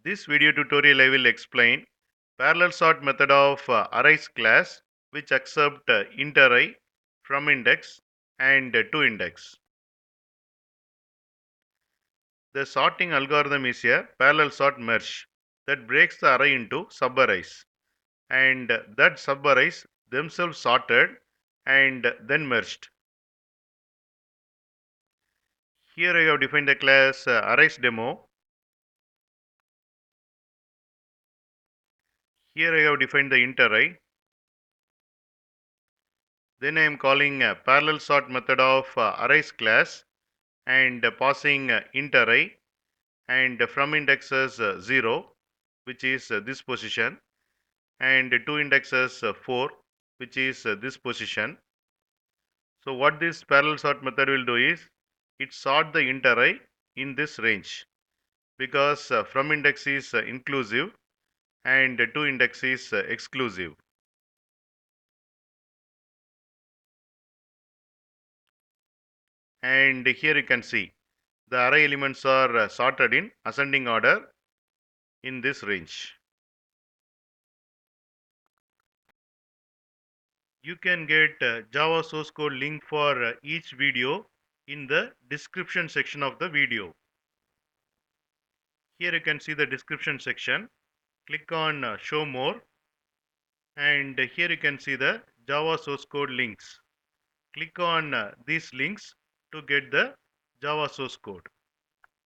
This video tutorial I will explain parallel sort method of arrays class which accept int array, from index and toIndex. The sorting algorithm is a parallel sort merge that breaks the array into subarrays, and that subarrays themselves sorted and then merged. Here I have defined the class arrays demo. Here I have defined the int array. Then I am calling a parallel sort method of arrays class and passing int array and from index as 0, which is this position, and to index as 4, which is this position. So what this parallel sort method will do is it sort the int array in this range, because from index is inclusive and to index is exclusive. And here you can see the array elements are sorted in ascending order in this range. You can get Java source code link for each video in the description section of the video. Here you can see the description section. Click on show more, and here you can see the Java source code links. Click on these links to get the Java source code.